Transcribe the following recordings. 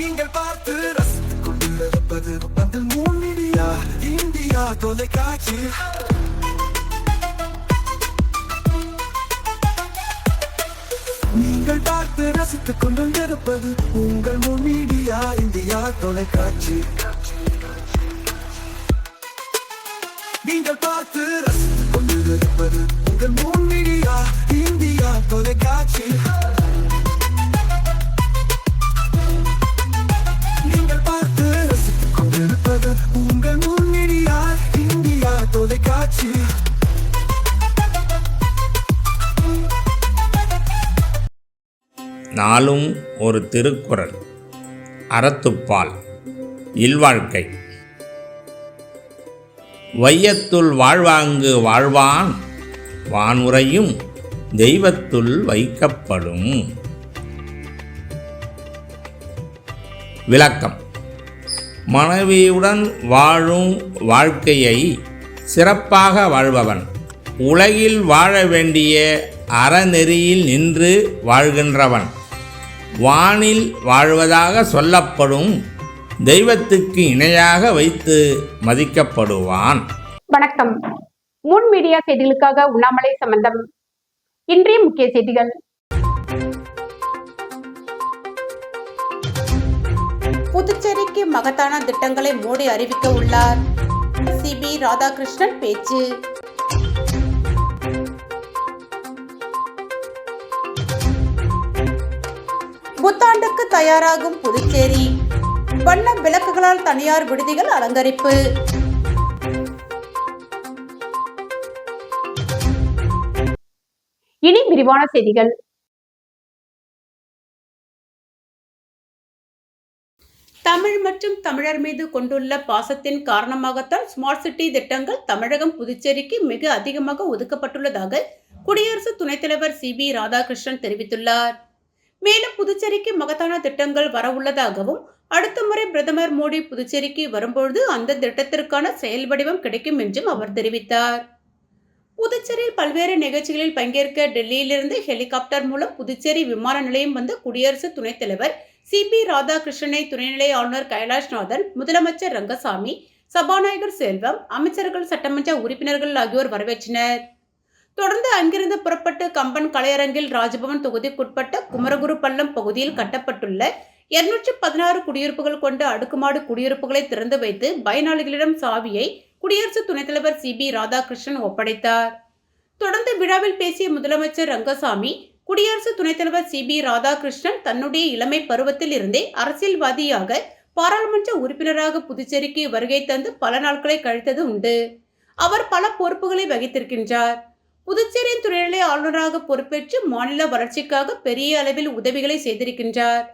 நீங்கள் பார்த்து ரசித்துக் கொண்டிருப்பது பந்தல் மீடியா இந்தியா தொலைக்காட்சி. நீங்கள் பார்த்து ரசித்துக் கொண்டிருப்பது உங்கள் மீடியா இந்தியா தொலைக்காட்சி. நீங்கள் பார்த்து ரசித்துக் கொண்டிருப்பது உங்கள் மீடியா இந்தியா தொலைக்காட்சி. நீங்கள் பார்த்து ரசித்துக் கொண்டிருப்பது உங்கள் மீடியா இந்தியா தொலைக்காட்சி. நாளும் ஒரு திருக்குறள். அறத்துப்பால். இல்வாழ்க்கை. வையத்துள் வாழ்வாங்கு வாழ்வான் வானுரையும் தெய்வத்துள் வைக்கப்படும். விளக்கம். மனைவியுடன் வாழும் வாழ்க்கையை சிறப்பாக வாழ்பவன் உலகில் வாழ வேண்டிய அறநெறியில் நின்று வாழ்கின்றவன் வானில் வாழ்வதாக சொல்லப்படும் தெய்வத்துக்கு இணையாக வைத்து மதிக்கப்படுவான். வணக்கம். முன் மீடியா செய்திகளுக்காக உண்ணாமலை சம்பந்தம். இன்றைய முக்கிய செய்திகள். புதுச்சேரிக்கு மகத்தான திட்டங்களை மோடி அறிவிக்க உள்ளார். சிபி ராதாகிருஷ்ணன் பேச்சு. புத்தாண்டுக்கு தயாராகும் புதுச்சேரி. வண்ண விளக்குகளால் தனியார் விடுதிகள் அலங்கரிப்பு. இனி விரிவான செய்திகள். தமிழ் மற்றும் தமிழர் மீது கொண்டுள்ள பாசத்தின் காரணமாகத்தான் ஸ்மார்ட் சிட்டி திட்டங்கள் தமிழகம் புதுச்சேரிக்கு மிக அதிகமாக ஒதுக்கப்பட்டுள்ளதாக குடியரசு துணைத் தலைவர் சிபி ராதாகிருஷ்ணன் தெரிவித்துள்ளார். மேலும் புதுச்சேரிக்கு மகத்தான திட்டங்கள் வரவுள்ளதாகவும் அடுத்த முறை பிரதமர் மோடி புதுச்சேரிக்கு வரும்பொழுது அந்த திட்டத்திற்கான செயல் வடிவம் கிடைக்கும் என்றும் அவர் தெரிவித்தார். புதுச்சேரியில் பல்வேறு நிகழ்ச்சிகளில் பங்கேற்க டெல்லியிலிருந்து ஹெலிகாப்டர் மூலம் புதுச்சேரி விமான நிலையம் வந்த குடியரசு துணைத் தலைவர் சிபி ராதாகிருஷ்ணனை துணைநிலை ஆளுநர் கைலாஷ்நாதன், முதலமைச்சர் ரங்கசாமி, சபாநாயகர் செல்வம், அமைச்சர்கள், சட்டமன்ற உறுப்பினர்கள் ஆகியோர் வரவேற்றனர். தொடர்ந்து அங்கிருந்து புறப்பட்டு கம்பன் கலையரங்கில் ராஜபவன் தொகுதிக்குட்பட்ட குமரகுரு பள்ளம் பகுதியில் கட்டப்பட்டுள்ள 216 குடியிருப்புகள் கொண்ட அடுக்குமாடு குடியிருப்புகளை திறந்து வைத்து பயனாளிகளிடம் சாவியை குடியரசு துணைத் தலைவர் சிபி ராதாகிருஷ்ணன் ஒப்படைத்தார். தொடர்ந்து விழாவில் பேசிய முதலமைச்சர் ரங்கசாமி, குடியரசு துணைத் தலைவர் சிபி ராதாகிருஷ்ணன் தன்னுடைய இளமை பருவத்தில் இருந்தே அரசியல்வாதியாக பாராளுமன்ற உறுப்பினராக புதுச்சேரிக்கு வருகை தந்து பல நாட்களை கழித்தது உண்டு. அவர் பல பொறுப்புகளை வகித்திருக்கின்றார். புதுச்சேரியின் துணைநிலை ஆளுநராக பொறுப்பேற்று மாநில வளர்ச்சிக்காக பெரிய அளவில் உதவிகளை செய்திருக்கின்றார்.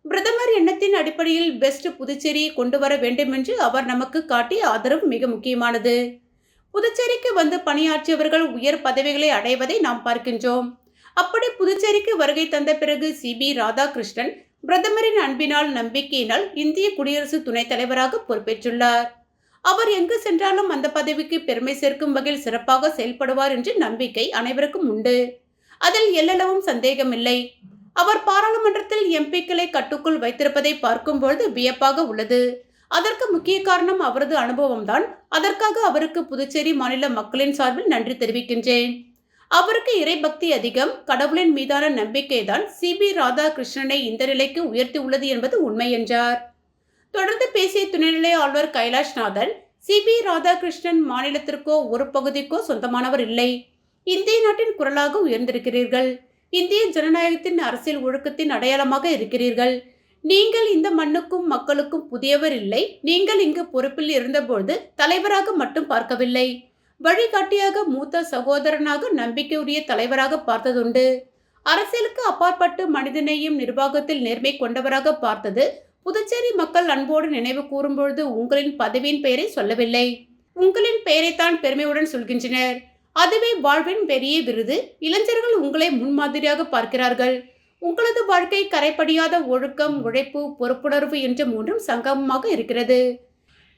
பிரதமர் எண்ணத்தின் அடிப்படையில் பெஸ்ட் புதுச்சேரியை கொண்டு வர வேண்டும் என்று அவர் நமக்கு காட்டிய ஆதரவு மிக முக்கியமானது. புதுச்சேரிக்கு வந்து பணியாற்றியவர்கள் உயர் பதவிகளை அடைவதை நாம் பார்க்கின்றோம். அப்படி புதுச்சேரிக்கு வருகை தந்த பிறகு சிபி ராதாகிருஷ்ணன் பிரதமரின் அன்பினால், நம்பிக்கையினால் இந்திய குடியரசு துணைத் தலைவராக பொறுப்பேற்றுள்ளார். அவர் எங்கு சென்றாலும் அந்த பதவிக்கு பெருமை சேர்க்கும் வகையில் சிறப்பாக செயல்படுவார் என்ற நம்பிக்கை அனைவருக்கும் உண்டு. அதில் எல்லளவும் சந்தேகமில்லை. அவர் பாராளுமன்றத்தில் எம்பிக்களை கட்டுக்குள் வைத்திருப்பதை பார்க்கும்பொழுது வியப்பாக உள்ளது. அதற்கு முக்கிய காரணம் அவரது அனுபவம்தான். அதற்காக அவருக்கு புதுச்சேரி மாநில மக்களின் சார்பில் நன்றி தெரிவிக்கின்றேன். அவருக்கு இறைபக்தி அதிகம். கடவுளின் மீதான நம்பிக்கைதான் சிபி ராதாகிருஷ்ணனை இந்த நிலைக்கு உயர்த்தி உள்ளது என்பது உண்மை என்றார். தொடர்ந்து பேசிய துணைநிலை ஆளுநர் கைலாஷ்நாதன், சிபி ராதாகிருஷ்ணன் மாநிலத்திற்கோ ஒரு பகுதிக்கோ சொந்தமானவர் இல்லை. இந்திய நாட்டின் குரலாக உயர்ந்திருக்கிறீர்கள். இந்திய ஜனநாயகத்தின் அரசியல் ஒழுக்கத்தின் அடையாளமாக இருக்கிறீர்கள். நீங்கள் இந்த மண்ணுக்கும் மக்களுக்கும் புதியவர் இல்லை. நீங்கள் இங்கு பொறுப்பில் இருந்தபோது தலைவராக மட்டும் பார்க்கவில்லை, வழிகாட்டியாக, மூத்த சகோதரனாக, நம்பிக்கையுடைய தலைவராக பார்த்ததுண்டு. அரசியலுக்கு அப்பாற்பட்டு மனிதனையும் நிர்வாகத்தில் நேர்மை கொண்டவராக பார்த்தது. புதுச்சேரி மக்கள் அன்போடு நினைவு கூறும்பொழுது உங்களின் பதவியின் பெயரை சொல்லவில்லை, உங்களின் பெயரைத்தான் பெருமையுடன் சொல்கின்றனர். அதுவே வாழ்வின் பெரிய விருது. இளைஞர்கள் உங்களை முன்மாதிரியாக பார்க்கிறார்கள். உங்களது வாழ்க்கை கரைப்படியாத ஒழுக்கம், உழைப்பு, பொறுப்புணர்வு என்ற மூன்றும் சங்கமமாக இருக்கிறது.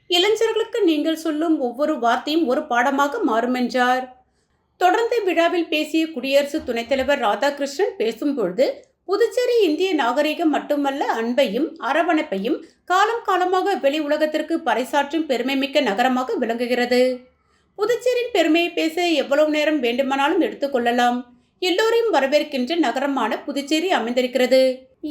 இளைஞர்களுக்கு நீங்கள் சொல்லும் ஒவ்வொரு வார்த்தையும் ஒரு பாடமாக மாறும் என்றார். தொடர்ந்து விழாவில் பேசிய குடியரசு துணைத் தலைவர் ராதாகிருஷ்ணன் பேசும்பொழுது, புதுச்சேரி இந்திய நாகரிகம் மட்டுமல்ல, அன்பையும் அரவணைப்பையும் காலம் காலமாக வெளி உலகத்திற்கு பறைசாற்றும் பெருமைமிக்க நகரமாக விளங்குகிறது. புதுச்சேரியின் பெருமையை பேச எவ்வளவு நேரம் வேண்டுமானாலும் எடுத்துக்கொள்ளலாம். எல்லோரையும் வரவேற்கின்ற நகரமான புதுச்சேரி அமைந்திருக்கிறது.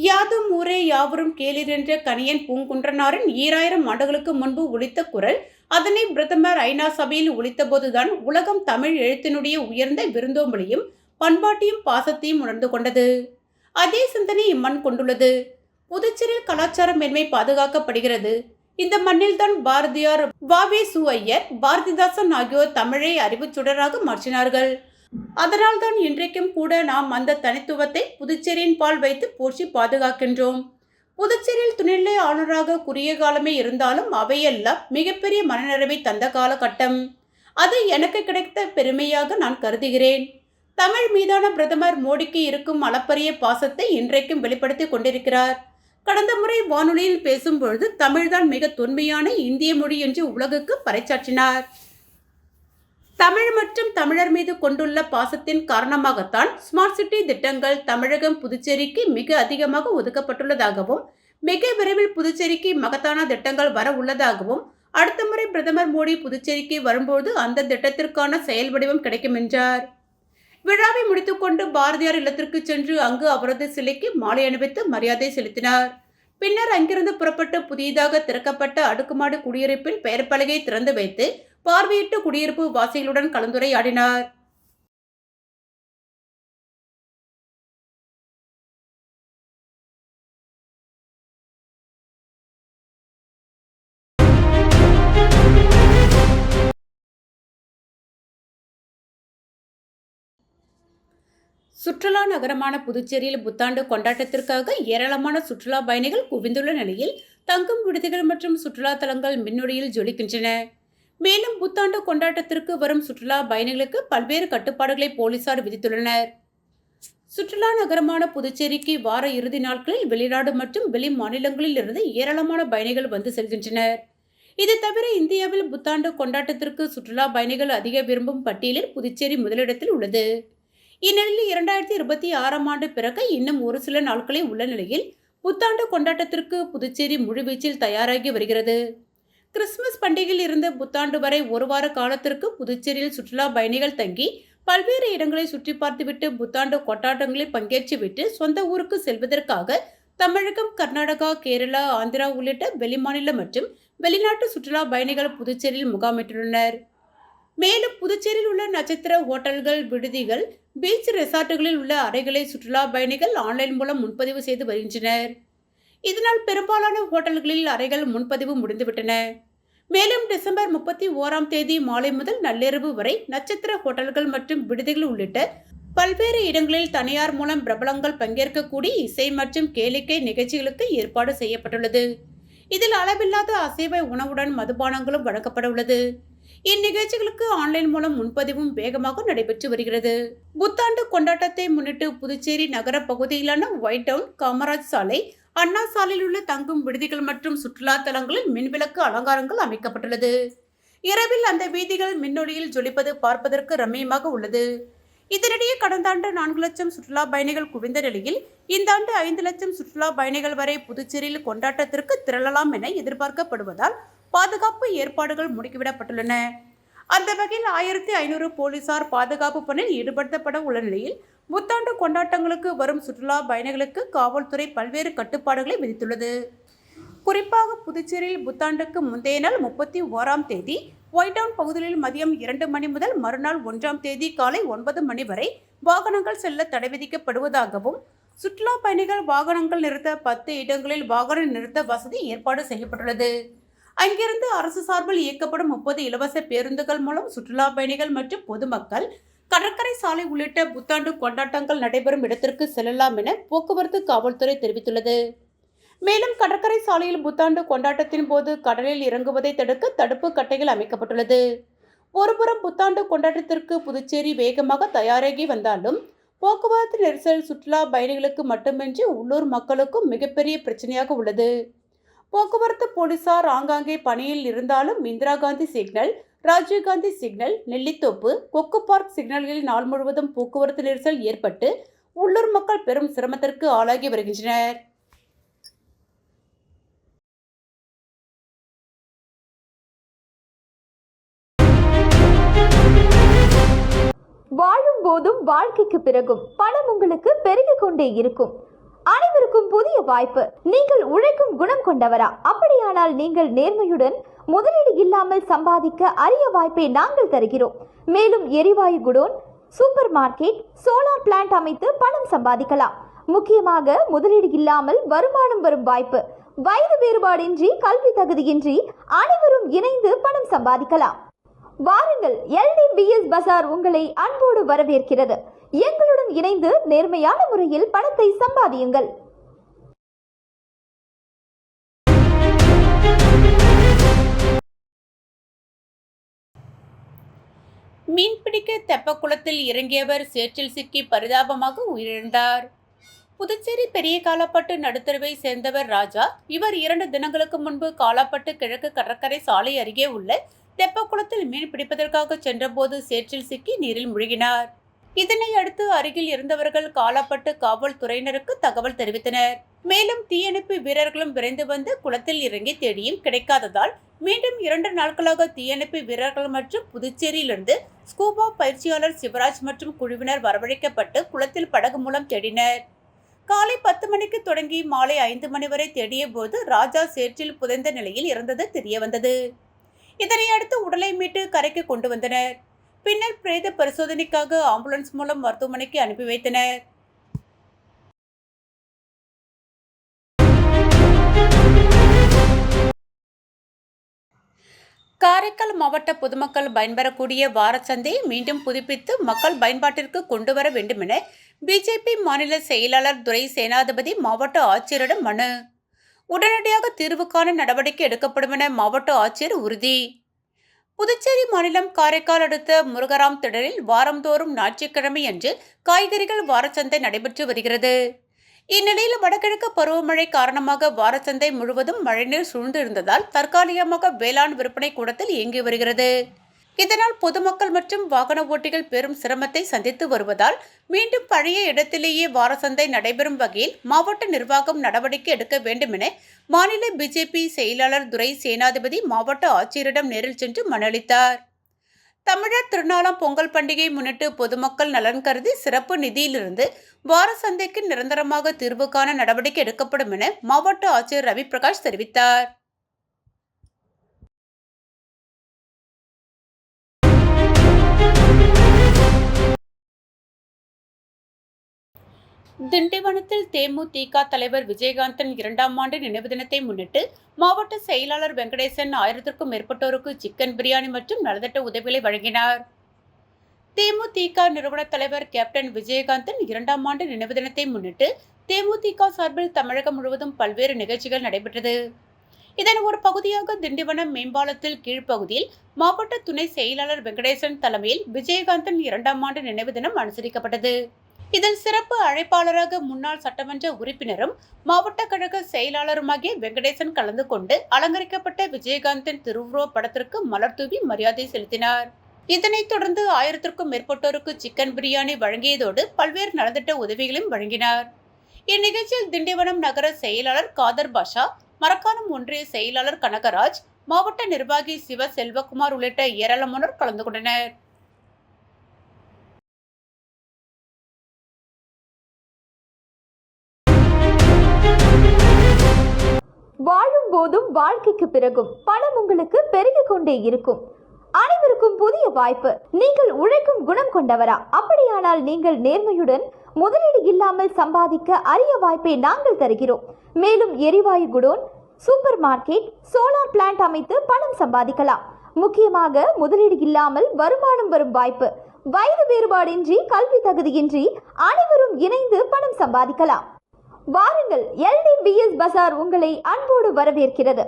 யாதும் ஊரே யாவரும் கேளீர் என்ற கணியன் பூங்குன்றனாரின் 2000 ஆண்டுகளுக்கு முன்பு ஒலித்த குரல், அதனை பிரதமர் ஐநா சபையில் ஒலித்த போதுதான் உலகம் தமிழ் எழுத்தினுடைய உயர்ந்த விருந்தோம்பலியும் பண்பாட்டையும் பாசத்தையும் உணர்ந்து கொண்டது. அதே சிந்தனை இம்மண் கொண்டுள்ளது. புதுச்சேரியில் கலாச்சார மேன்மை பாதுகாக்கப்படுகிறது. இந்த மண்ணில்தான் பாரதியார், வ.வே.சு. ஐயர், பாரதிதாசன் ஆகியோர் தமிழை அறிவுச் சுடராக மாற்றினார்கள். அதனால்தான் இன்றைக்கும் கூட நாம் அந்த தனித்துவத்தை புதுச்சேரியின் பால் வைத்து போற்றி பாதுகாக்கின்றோம். புதுச்சேரியில் துணைநிலை ஆளுநராக குறுகிய காலமே இருந்தாலும் அவையெல்லாம் மிகப்பெரிய மனநிறைவை தந்த காலகட்டம். அது எனக்கு கிடைத்த பெருமையாக நான் கருதுகிறேன். தமிழ் மீதான பிரதமர் மோடிக்கு இருக்கும் அளப்பரிய பாசத்தை இன்றைக்கும் வெளிப்படுத்தி கொண்டிருக்கிறார். கடந்த முறை வானொலியில் பேசும்பொழுது தமிழ்தான் மிக தொன்மையான இந்திய மொழி என்று உலகுக்கு பறைசாற்றினார். தமிழ் மற்றும் தமிழர் மீது கொண்டுள்ள பாசத்தின் காரணமாகத்தான் ஸ்மார்ட் சிட்டி திட்டங்கள் தமிழகம் புதுச்சேரிக்கு மிக அதிகமாக ஒதுக்கப்பட்டுள்ளதாகவும், மிக விரைவில் புதுச்சேரிக்கு மகத்தான திட்டங்கள் வர உள்ளதாகவும், அடுத்த முறை பிரதமர் மோடி புதுச்சேரிக்கு வரும்போது அந்த திட்டத்திற்கான செயல் வடிவம் கிடைக்கும் என்றார். விழாவை முடித்துக்கொண்டு பாரதியார் இல்லத்திற்கு சென்று அங்கு அவரது சிலைக்கு மாலை அணிவித்து மரியாதை செலுத்தினார். பின்னர் அங்கிருந்து புறப்பட்டு புதிதாக திறக்கப்பட்ட அடுக்குமாடி குடியிருப்பின் பெயர் பலகையை திறந்து வைத்து பார்வையிட்டு குடியிருப்பு வாசிகளுடன் கலந்துரையாடினார். சுற்றுலா நகரமான புதுச்சேரியில் புத்தாண்டு கொண்டாட்டத்திற்காக ஏராளமான சுற்றுலா பயணிகள் குவிந்துள்ள நிலையில் தங்கும் விடுதிகள் மற்றும் சுற்றுலா தலங்கள் மின்னொளியில் ஜொலிக்கின்றன. மேலும் புத்தாண்டு கொண்டாட்டத்திற்கு வரும் சுற்றுலா பயணிகளுக்கு பல்வேறு கட்டுப்பாடுகளை போலீசார் விதித்துள்ளனர். சுற்றுலா நகரமான புதுச்சேரிக்கு வார இறுதி நாட்களில் வெளிநாடு மற்றும் வெளி மாநிலங்களில் இருந்து ஏராளமான பயணிகள் வந்து செல்கின்றனர். இது தவிர இந்தியாவில் புத்தாண்டு கொண்டாட்டத்திற்கு சுற்றுலா பயணிகள் அதிக விரும்பும் பட்டியலில் புதுச்சேரி முதலிடத்தில் உள்ளது. இந்நிலையில் 2026 ஆண்டு பிறகு இன்னும் ஒரு சில நாட்களே உள்ள நிலையில் புத்தாண்டு கொண்டாட்டத்திற்கு புதுச்சேரி முழுவீச்சில் தயாராகி வருகிறது. கிறிஸ்துமஸ் பண்டிகையில் இருந்து புத்தாண்டு வரை ஒரு வார காலத்திற்கு புதுச்சேரியில் சுற்றுலா பயணிகள் தங்கி பல்வேறு இடங்களை சுற்றி பார்த்துவிட்டு புத்தாண்டு கொண்டாட்டங்களில் பங்கேற்றுவிட்டு சொந்த ஊருக்கு செல்வதற்காக தமிழகம், கர்நாடகா, கேரளா, ஆந்திரா உள்ளிட்ட வெளிமாநில மற்றும் வெளிநாட்டு சுற்றுலா பயணிகள் புதுச்சேரியில் முகாமிட்டுள்ளனர். மேலும் புதுச்சேரியில் உள்ள நட்சத்திர ஹோட்டல்கள், விடுதிகள், பீச் ரெசார்ட்டுகளில் உள்ள அறைகளை சுற்றுலா பயணிகள் ஆன்லைன் மூலம் முன்பதிவு செய்து வருகின்றனர். இதனால் பெரும்பாலான ஹோட்டல்களில் அறைகள் முன்பதிவு முடிந்துவிட்டன. மேலும் டிசம்பர் 31 மாலை முதல் நள்ளிரவு வரை நட்சத்திர ஹோட்டல்கள் மற்றும் விடுதிகள் உள்ளிட்ட பல்வேறு இடங்களில் தனியார் மூலம் பிரபலங்கள் பங்கேற்கக்கூடிய இசை மற்றும் கேளிக்கை நிகழ்ச்சிகளுக்கு ஏற்பாடு செய்யப்பட்டுள்ளது. இதில் அளவில்லாத அசைவ உணவுடன் மதுபானங்களும் வழங்கப்பட உள்ளது. இந்நிகழ்ச்சிகளுக்கு ஆன்லைன் மூலம் முன்பதிவும் வேகமாக நடைபெற்று வருகிறது. புத்தாண்டு கொண்டாட்டத்தை முன்னிட்டு புதுச்சேரி நகர பகுதியிலான ஒயிட் டவுன், காமராஜ் சாலை, அண்ணா சாலையில் உள்ள தங்கும் விடுதிகள் மற்றும் சுற்றுலா தலங்களில் மின்விளக்கு அலங்காரங்கள் அமைக்கப்பட்டுள்ளது. இரவில் அந்த வீதிகள் மின்னொளியில் ஜொலிப்பது பார்ப்பதற்கு ரம்மியமாக உள்ளது. இதனிடையே கடந்த ஆண்டு 4 லட்சம் சுற்றுலா பயணிகள் குவிந்த நிலையில் இந்த ஆண்டு 5 லட்சம் சுற்றுலா பயணிகள் வரை புதுச்சேரியில் கொண்டாட்டத்திற்கு திரளலாம் என எதிர்பார்க்கப்படுவதால் பாதுகாப்பு ஏற்பாடுகள் முடுக்கிவிடப்பட்டுள்ளன. அந்த வகையில் 1500 போலீசார் பாதுகாப்பு பணியில் ஈடுபடுத்தப்பட உள்ள நிலையில் புத்தாண்டு கொண்டாட்டங்களுக்கு வரும் சுற்றுலா பயணிகளுக்கு காவல்துறை பல்வேறு கட்டுப்பாடுகளை விதித்துள்ளது. குறிப்பாக புதுச்சேரியில் புத்தாண்டுக்கு முந்தைய நாள் 31 ஒயிட் டவுன் பகுதிகளில் மதியம் 2 மணி முதல் மறுநாள் 1 காலை 9 மணி வரை வாகனங்கள் செல்ல தடை விதிக்கப்படுவதாகவும், சுற்றுலா பயணிகள் வாகனங்கள் நிறுத்த 10 இடங்களில் வாகன நிறுத்த வசதி ஏற்பாடு செய்யப்பட்டுள்ளது. அங்கிருந்து அரசு சார்பில் இயக்கப்படும் 30 இலவச பேருந்துகள் மூலம் சுற்றுலா பயணிகள் மற்றும் பொதுமக்கள் கடற்கரை சாலை உள்ளிட்ட புத்தாண்டு கொண்டாட்டங்கள் நடைபெறும் இடத்திற்கு செல்லலாம் என போக்குவரத்து காவல்துறை தெரிவித்துள்ளது. மேலும் கடற்கரை சாலையில் புத்தாண்டு கொண்டாட்டத்தின் போது கடலில் இறங்குவதை தடுக்க தடுப்பு கட்டைகள் அமைக்கப்பட்டுள்ளது. ஒருபுறம் புத்தாண்டு கொண்டாட்டத்திற்கு புதுச்சேரி வேகமாக தயாராகி வந்தாலும் போக்குவரத்து நெரிசல் சுற்றுலா பயணிகளுக்கு மட்டுமின்றி உள்ளூர் மக்களுக்கும் மிகப்பெரிய பிரச்சனையாக உள்ளது. போக்குவரத்து போலீசார் ஆங்காங்கே பணியில் இருந்தாலும் இந்திரா காந்தி சிக்னல், ராஜீவ்காந்தி சிக்னல், நெல்லித்தோப்பு, கொக்கு பார்க் சிக்னல்களில் நாள் முழுவதும் போக்குவரத்து நெரிசல் ஏற்பட்டு உள்ளூர் மக்கள் பெரும் சிரமத்திற்கு ஆளாகி வருகின்றனர். வாழும் போதும் வாழ்க்கைக்கு பிறகும் பணம் உங்களுக்கு பெருகிக் கொண்டே இருக்கும். அனைவருக்கும் புதிய வாய்ப்பு. நீங்கள் உழைக்கும் குணம் கொண்டவரா? அப்படியானால் நீங்கள் நேர்மையுடன் முதலீடு இல்லாமல் சம்பாதிக்க அரிய வாய்ப்பை நாங்கள் தருகிறோம். மேலும் எரிவாயு godown, super market, solar plant அமைத்து பணம் சம்பாதிக்கலாம். முக்கியமாக முதலீடு இல்லாமல் வருமானம் வரும் வாய்ப்பு. வயது வேறுபாடின்றி, கல்வி தகுதியின்றி அனைவரும் இணைந்து பணம் சம்பாதிக்கலாம். வாருங்கள், LDBS பஜார் உங்களை அன்போடு வரவேற்கிறது. எங்களுடன் இணைந்து நேர்மையான முறையில் பணத்தை சம்பாதியுங்கள். மீன்பிடிக்க தெப்பக்குளத்தில் இறங்கியவர் சேற்றில் சிக்கி பரிதாபமாக உயிரிழந்தார். புதுச்சேரி பெரிய காலாப்பட்டு நடுத்தருவை சேர்ந்தவர் ராஜா. இவர் 2 தினங்களுக்கு முன்பு காலாப்பட்டு கிழக்கு கடற்கரை சாலை அருகே உள்ள தெப்பக்குளத்தில் மீன் பிடிப்பதற்காக சென்றபோது சேற்றில் சிக்கி நீரில் மூழ்கினார். இதனை அடுத்து அருகில் இருந்தவர்கள் காலாப்பட்டு காவல்துறையினருக்கு தகவல் தெரிவித்தனர். மேலும் தீயணைப்பு வீரர்களும் விரைந்து வந்து குளத்தில் இறங்கி தேடியும் கிடைக்காததால் மீண்டும் 2 நாட்களாக தீயணைப்பு வீரர்கள் மற்றும் புதுச்சேரியிலிருந்து ஸ்கூபா பயிற்சியாளர் சிவராஜ் மற்றும் குழுவினர் வரவழைக்கப்பட்டு குளத்தில் படகு மூலம் தேடினர். காலை 10 மணிக்கு தொடங்கி மாலை 5 மணி வரை தேடிய போது ராஜா சேற்றில் புதைந்த நிலையில் இறந்தது தெரியவந்தது. இதனை அடுத்து உடலை மீட்டு கரைக்கு கொண்டு வந்தனர். பின்னர் பிரேத பரிசோதனைக்காக ஆம்புலன்ஸ் மூலம் மருத்துவமனைக்கு அனுப்பி வைத்தனர். காரைக்கால் மாவட்ட பொதுமக்கள் பயன்பெறக்கூடிய வாரச்சந்தையை மீண்டும் புதுப்பித்து மக்கள் பயன்பாட்டிற்கு கொண்டு வர வேண்டுமென பிஜேபி மாநில செயலாளர் துரை சேனாதிபதி மாவட்ட ஆட்சியரிடம் மனு. உடனடியாக தீர்வு காண நடவடிக்கை எடுக்கப்படும் என மாவட்ட ஆட்சியர் உறுதி. புதுச்சேரி மாநிலம் காரைக்கால் அடுத்த முருகராம் திடலில் வாரந்தோறும் ஞாயிற்றுக்கிழமை அன்று காய்கறிகள் வாரச்சந்தை நடைபெற்று வருகிறது. இந்நிலையில் வடகிழக்கு பருவமழை காரணமாக வாரச்சந்தை முழுவதும் மழைநீர் சூழ்ந்து இருந்ததால் தற்காலிகமாக வேளாண் விற்பனை கூடத்தில் இயங்கி வருகிறது. இதனால் பொதுமக்கள் மற்றும் வாகன ஓட்டிகள் பெரும் சிரமத்தை சந்தித்து வருவதால் மீண்டும் பழைய இடத்திலேயே வாரச்சந்தை நடைபெறும் வகையில் மாவட்ட நிர்வாகம் நடவடிக்கை எடுக்க வேண்டும் என மாநில பிஜேபி செயலாளர் துரை சேனாதிபதி மாவட்ட ஆட்சியரிடம் நேரில் சென்று மனு அளித்தார். தமிழர் திருநாளாம் பொங்கல் பண்டிகையை முன்னிட்டு பொதுமக்கள் நலன் கருதி சிறப்பு நிதியிலிருந்து வார சந்தைக்கு நிரந்தரமாக தீர்வு காண நடவடிக்கை எடுக்கப்படும் என மாவட்ட ஆட்சியர் ரவி பிரகாஷ் தெரிவித்தார். திண்டிவனத்தில் தேமுதிக தலைவர் விஜயகாந்தன் 2ஆம் ஆண்டு நினைவு தினத்தை முன்னிட்டு மாவட்ட செயலாளர் வெங்கடேசன் 1000க்கும் மேற்பட்டோருக்கு சிக்கன் பிரியாணி மற்றும் நலத்திட்ட உதவிகளை வழங்கினார். தேமுதிக நிறுவன தலைவர் கேப்டன் விஜயகாந்தன் 2ஆம் ஆண்டு நினைவு தினத்தை முன்னிட்டு தேமுதிக சார்பில் தமிழகம் முழுவதும் பல்வேறு நிகழ்ச்சிகள் நடைபெற்றது. இதன் ஒரு பகுதியாக திண்டிவனம் மேம்பாலத்தில் கீழ்ப்பகுதியில் மாவட்ட துணை செயலாளர் வெங்கடேசன் தலைமையில் விஜயகாந்தன் 2ஆம் ஆண்டு நினைவு தினம் அனுசரிக்கப்பட்டது. இதில் சிறப்பு அழைப்பாளராக முன்னாள் சட்டமன்ற உறுப்பினரும் மாவட்ட கழக செயலாளருமாகிய வெங்கடேசன் கலந்து கொண்டு அலங்கரிக்கப்பட்ட விஜயகாந்தின் திருவுருவ படத்திற்கு மலர் தூவி மரியாதை செலுத்தினார். இதனைத் தொடர்ந்து 1000க்கும் மேற்பட்டோருக்கு சிக்கன் பிரியாணி வழங்கியதோடு பல்வேறு நலத்திட்ட உதவிகளையும் வழங்கினார். இந்நிகழ்ச்சியில் திண்டிவனம் நகர செயலாளர் காதர் பாஷா, மரக்காணம் ஒன்றிய செயலாளர் கனகராஜ், மாவட்ட நிர்வாகி சிவ செல்வகுமார் உள்ளிட்ட ஏராளமானோர் கலந்து கொண்டனர். வாழும் போதும் வாழ்க்கைக்கு பிறகும் பணம் உங்களுக்கு பெருகிக் கொண்டே இருக்கும். அனைவருக்கும் புதிய வாய்ப்பு. நீங்கள் உழைக்கும் குணம் கொண்டவரா? அப்படியானால் நீங்கள் நேர்மையுடன் முதலீடு இல்லாமல் சம்பாதிக்க அரிய வாய்ப்பை நாங்கள் தருகிறோம். மேலும் எரிவாயு godown, super market, solar plant அமைத்து பணம் சம்பாதிக்கலாம். முக்கியமாக முதலீடு இல்லாமல் வருமானம் வரும் வாய்ப்பு. வயது வேறுபாடின்றி, கல்வி தகுதியின்றி அனைவரும் இணைந்து பணம் சம்பாதிக்கலாம். வாருங்கள், LDBS பஜார் உங்களை அன்போடு வரவேற்கிறது.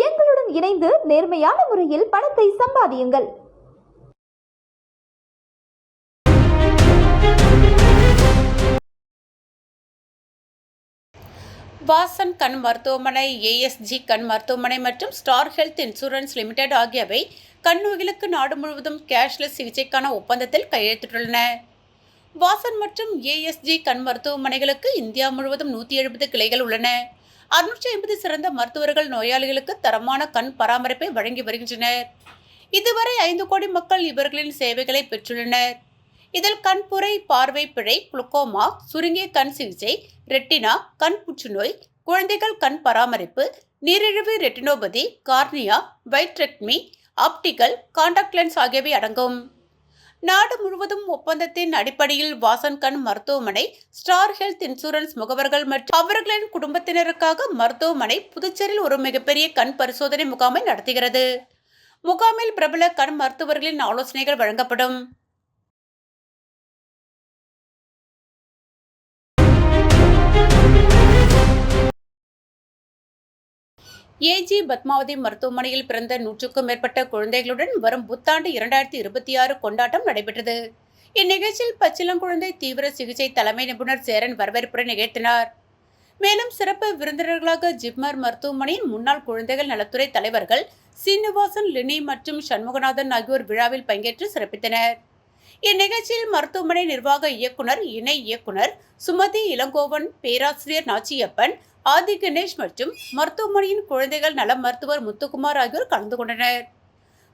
எங்களுடன் இணைந்து நேர்மையான முறையில் பணத்தை சம்பாதியுங்கள். வாசன் கண் மருத்துவமனை, ASG கண் மருத்துவமனை மற்றும் ஸ்டார் ஹெல்த் இன்சூரன்ஸ் லிமிடெட் ஆகியவை கண் நோய்களுக்கு நாடு முழுவதும் கேஷ்லெஸ் சிகிச்சைக்கான ஒப்பந்தத்தில் கையெழுத்திட்டுள்ளன. வாசன் மற்றும் ASG கண் மருத்துவமனைகளுக்கு இந்தியா முழுவதும் 170 கிளைகள் உள்ளன. 650 சிறந்த மருத்துவர்கள் நோயாளிகளுக்கு தரமான கண் பராமரிப்பை வழங்கி வருகின்றனர். இதுவரை 5 கோடி மக்கள் இவர்களின் சேவைகளை பெற்றுள்ளனர். இதில் கண்புரை, பார்வை பிழை, குளுக்கோமா, சுருங்கிய கண் சிகிச்சை, ரெட்டினா, கண் புற்றுநோய், குழந்தைகள் கண் பராமரிப்பு, நீரிழிவு retinopathy, cornea, vitrectomy, optical, contact lens ஆகியவை அடங்கும். நாடு முழுவதும் ஒப்பந்தத்தின் அடிப்படையில் வாசன் கண் மருத்துவமனை, ஸ்டார் ஹெல்த் இன்சூரன்ஸ் முகவர்கள் மற்றும் அவர்களின் குடும்பத்தினருக்காக மருத்துவமனை புதுச்சேரியில் ஒரு மிகப்பெரிய கண் பரிசோதனை முகாமை நடத்துகிறது. முகாமில் பிரபல கண் மருத்துவர்களின் ஆலோசனைகள் வழங்கப்படும். AG பத்மாவதி மருத்துவமனையில் பிறந்த 100க்கும் மேற்பட்ட குழந்தைகளுடன் வரும் புத்தாண்டு 2026 கொண்டாட்டம் நடைபெற்றது. இந்நிகழ்ச்சியில் பச்சிளங்குழந்தை தீவிர சிகிச்சை தலைமை நிபுணர் சேரன் வரவேற்புரை நிகழ்த்தினார். மேலும் சிறப்பு விருந்தினர்களாக ஜிப்மர் மருத்துவமனையின் முன்னாள் குழந்தைகள் நலத்துறை தலைவர்கள் சீனிவாசன், லினி மற்றும் சண்முகநாதன் ஆகியோர் விழாவில் பங்கேற்று சிறப்பித்தனர். இந்நிகழ்ச்சியில் மருத்துவமனை நிர்வாக இயக்குனர், இணை இயக்குனர் சுமதி இளங்கோவன், பேராசிரியர் நாச்சியப்பன், ஆதி கணேஷ் மற்றும் மருத்துவமனையின் குழந்தைகள் நல மருத்துவர் முத்துக்குமார் ஆகியோர் கலந்து கொண்டனர்.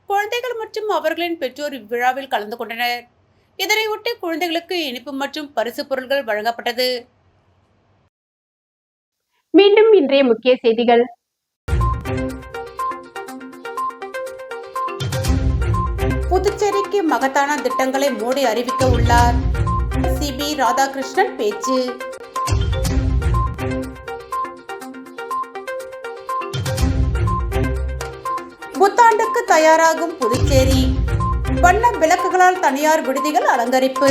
குழந்தைகள் மற்றும் அவர்களின் பெற்றோர் இவ்விழாவில் கலந்து கொண்டனர். இதனையொட்டி குழந்தைகளுக்கு இனிப்பு மற்றும் பரிசு பொருட்கள் வழங்கப்பட்டது. மீண்டும் இன்றைய முக்கிய செய்திகள். புதுச்சேரிக்கு மகத்தான திட்டங்களை மோடி அறிவிக்க உள்ளார். CB ராதாகிருஷ்ணன் பேச்சு. புத்தாண்டுக்கு தயாராகும் புதுச்சேரி. வண்ண விளக்குகளால் தனியார் விடுதிகள் அலங்கரிப்பு.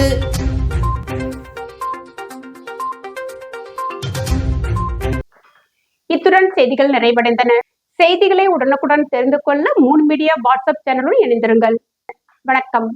இத்துடன் செய்திகள் நிறைவடைந்தன. செய்திகளை உடனுக்குடன் தெரிந்து கொள்ள மூன் மீடியா வாட்ஸ்அப் சேனலுடன் இணைந்திருங்கள். வணக்கம்.